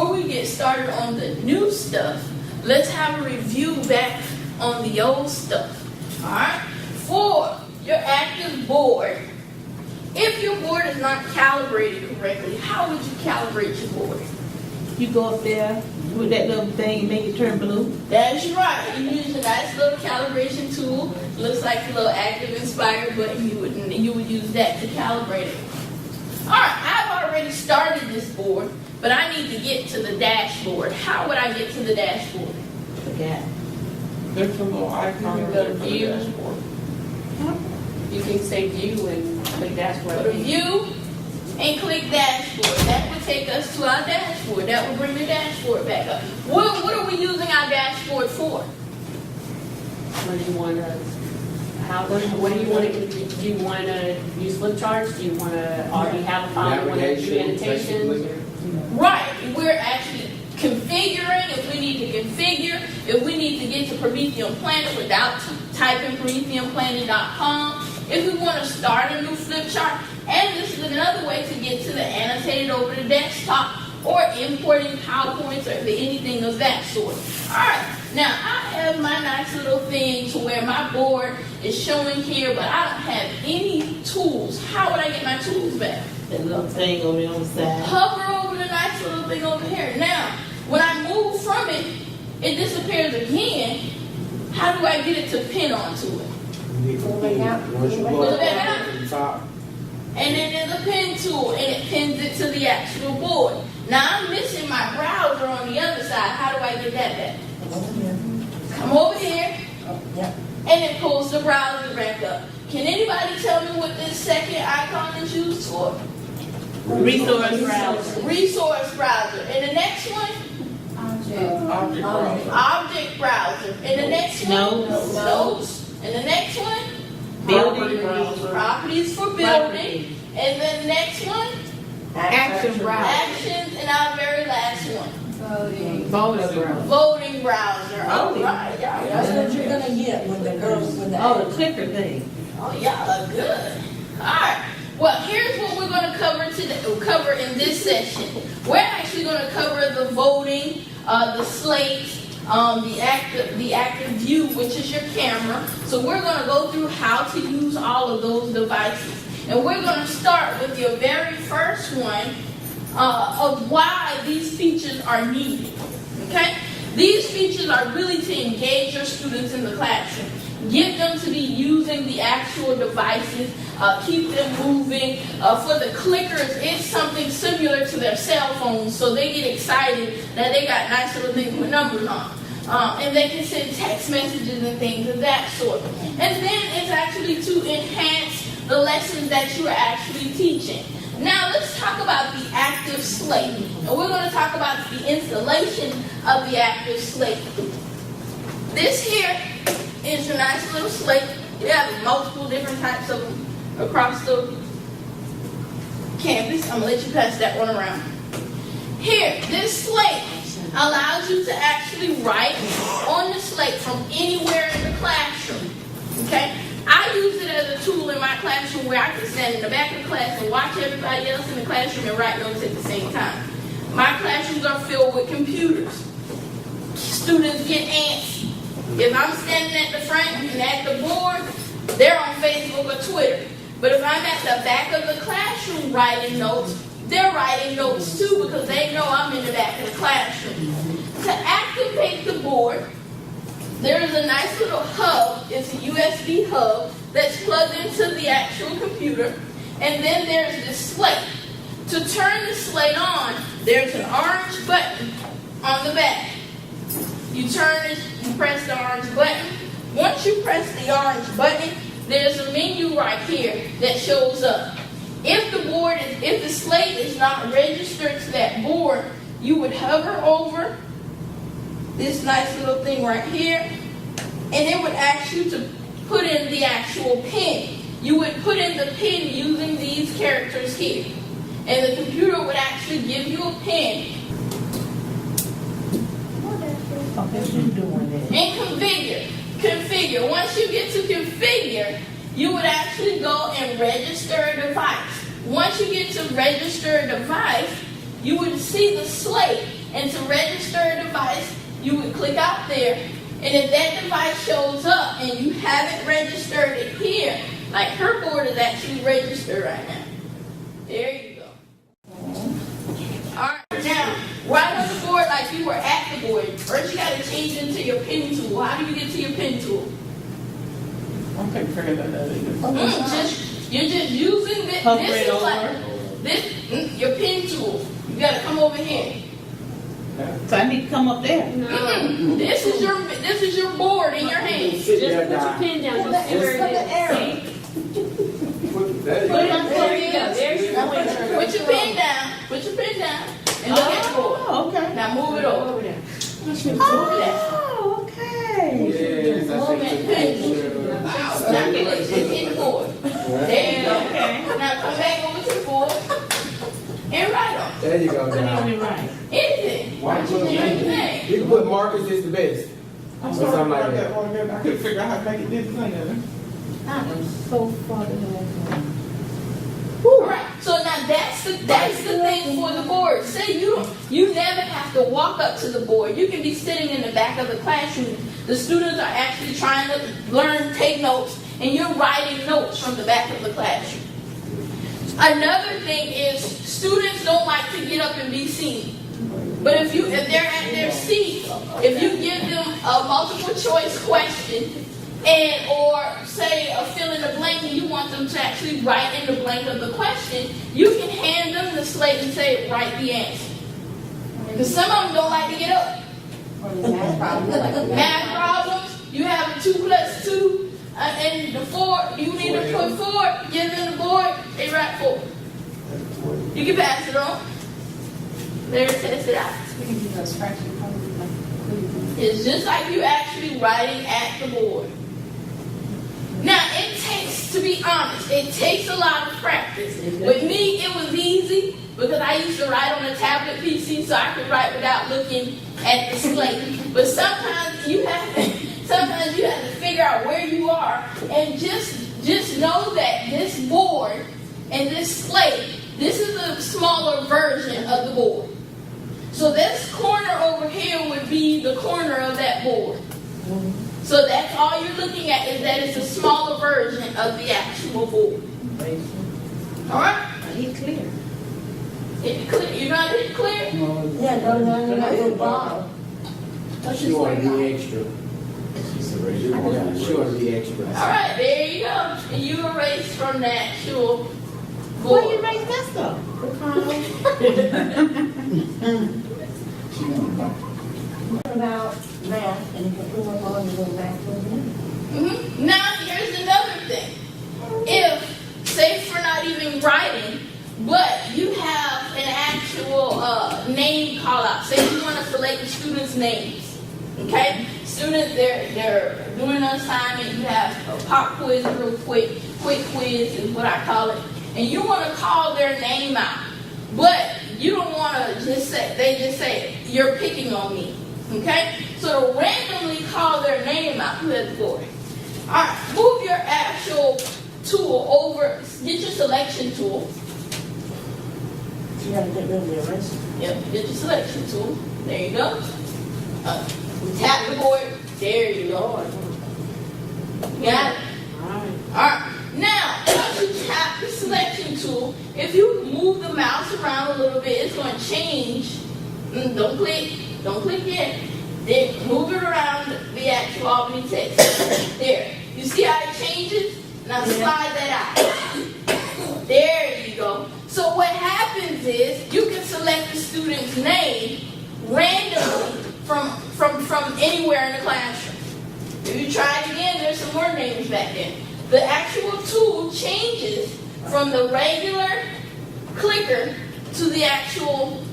before we get started on the new stuff, let's have a review back on the old stuff. Alright? For your active board, if your board is not calibrated correctly, how would you calibrate your board? You go up there with that little thing and make it turn blue. That's right. You use a nice little calibration tool. Looks like a little active inspire button. You would use that to calibrate it. Alright, I've already started this board, but I need to get to the dashboard. How would I get to the dashboard? Forget. There's a little icon. You go to view. Dashboard. You can say view and click dashboard. Go to view and click dashboard. That would take us to our dashboard. That will bring the dashboard back up. What are we using our dashboard for? What do you want to? What do you want to? Do you want to use flip charts? Do you want to already have a file? You want to do annotations? Right. We're actually configuring. If we need to configure, if we need to get to Promethean Planet without typing PrometheanPlanet.com, if we want to start a new flip chart, and this is another way to get to the annotated over the desktop or importing PowerPoints or anything of that sort. Alright, now I have my nice little thing to where my board is showing here, but I don't have any tools. How would I get my tools back? That little thing over on the side. Hover over the nice little thing over here. Now, when I move from it, it disappears again. How do I get it to pin onto it? Once you Pull go it out. to the top, And then there's a pin tool, and it pins it to the actual board. Now I'm missing my browser on the other side. How do I get that back? Come over here, and it pulls the browser back up. Can anybody tell me what this second icon is used for? Resource browser. Resource browser. And the next one? object browser. Object browser. And the next one? Notes. Notes. And the next one? Building Properties for building. And then the next one? Action browser. Actions. And our very last one? Voting browser. Voting browser. All Voting. right. That's what you're gonna get when the girls with the. Oh, the clicker thing. Oh, y'all are good. All right. Well, here's what we're going to cover in this session. We're actually going to cover the voting, the slate, the active view, which is your camera. So we're going to go through how to use all of those devices. And we're going to start with your very first one of why these features are needed. Okay? These features are really to engage your students in the classroom. Get them to be using the actual devices, keep them moving. For the clickers, it's something similar to their cell phones, so they get excited that they got nice little things with numbers on. And they can send text messages and things of that sort. And then it's actually to enhance the lessons that you are actually teaching. Now let's talk about the active slate. And we're going to talk about the installation of the active slate. This here is your nice little slate. You have multiple different types of them across the campus. I'm going to let you pass that one around. Here, this slate allows you to actually write on the slate from anywhere in the classroom. Okay? I use it as a tool in my classroom where I can stand in the back of the class and watch everybody else in the classroom and write notes at the same time. My classrooms are filled with computers. Students get antsy. If I'm standing at the front and at the board, they're on Facebook or Twitter. But if I'm at the back of the classroom writing notes, they're writing notes too because they know I'm in the back of the classroom. To activate the board, there is a nice little hub. It's a USB hub that's plugged into the actual computer. And then there's this slate. To turn the slate on, there's an orange button on the back. You turn it, you press the orange button. Once you press the orange button, there's a menu right here that shows up. If the slate is not registered to that board, you would hover over this nice little thing right here, and it would ask you to put in the actual pin. You would put in the pin using these characters here, and the computer would actually give you a pin. And configure. Once you get to configure, you would actually go and register a device. Once you get to register a device, you would see the slate and to register a device, you would click out there. And if that device shows up and you haven't registered it here, like her board is actually registered right now. There you go. Alright, now, right on the board like you were at the board, first you got to change into your pen tool. How do you get to your pen tool? I'm taking care of that. You're just using this. Hover This it is over. like this. Your pen tool. You got to come over here. So I need to come up there. No. This is your board in your hand. Just put your pen down. Just see where it is. See? There you go. There's your pointer. Put your pen down. Put your pen down. And look at the board. Oh, okay. Now move it over. Over there. Oh, okay. Yes, I Move think that pen tool. Now hit the board. There you go. Okay. Now come back over to the board and write on it. There you go, What do now. you write? Anything. Why you Anything. You can put Marcus is the best. I'm Or sorry something like about that. that one there. I couldn't figure out how to make it this thing. I am so far ahead. Alright, so now that's the thing for the board. Say you never have to walk up to the board. You can be sitting in the back of the classroom. The students are actually trying to learn, take notes, and you're writing notes from the back of the classroom. Another thing is students don't like to get up and be seen. But if they're at their seat, if you give them a multiple choice question or say a fill in the blank and you want them to actually write in the blank of the question, you can hand them the slate and say, write the answer. Because some of them don't like to get up. Math problems, you have a 2 plus 2 and the 4, you need to put 4, give them the board, they write 4. You can pass it on. There, test it out. It's just like you actually writing at the board. Now, it takes, to be honest, it takes a lot of practice. With me, it was easy because I used to write on a tablet PC so I could write without looking at the slate. But sometimes you have to figure out where you are and just know that this board and this slate, this is a smaller version of the board. So this corner over here would be the corner of that board. So that's all you're looking at is that it's a smaller version of the actual board. Alright? He's clear. Hit it clear. You know how to hit it clear? Yeah, no, your bottom. She want to be extra. She want to be extra. Alright, there you go. And you erase from the actual Why you board. make that stuff? About math, and if you put them on, you go back to it. Now here's another thing. If, say for not even writing, but you have an actual name call out. Say you want to select the students' names. Okay? Students, they're doing an assignment, you have a pop quiz real quick quiz is what I call it. And you want to call their name out. But you don't want to just say, they just say, you're picking on me. Okay? So to randomly call their name out, who has the board? Alright, move your actual tool over, get your selection tool. You gotta get rid of the eraser. Yep, get your selection tool. There you go. Tap the board. There you go. Got it? Alright. Now, once you tap the selection tool, if you move the mouse around a little bit, it's going to change. Don't click yet. Then move it around the actual Albany text. There. You see how it changes? Now slide that out. There you go. So what happens is you can select the student's name randomly from anywhere in the classroom. If you try it again, there's some more names back there. The actual tool changes from the regular clicker to the actual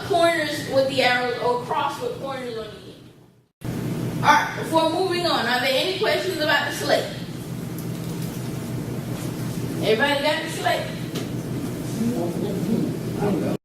pointers with the arrows or cross with pointers on the end. Alright, before moving on, are there any questions about the slate? Everybody got the slate?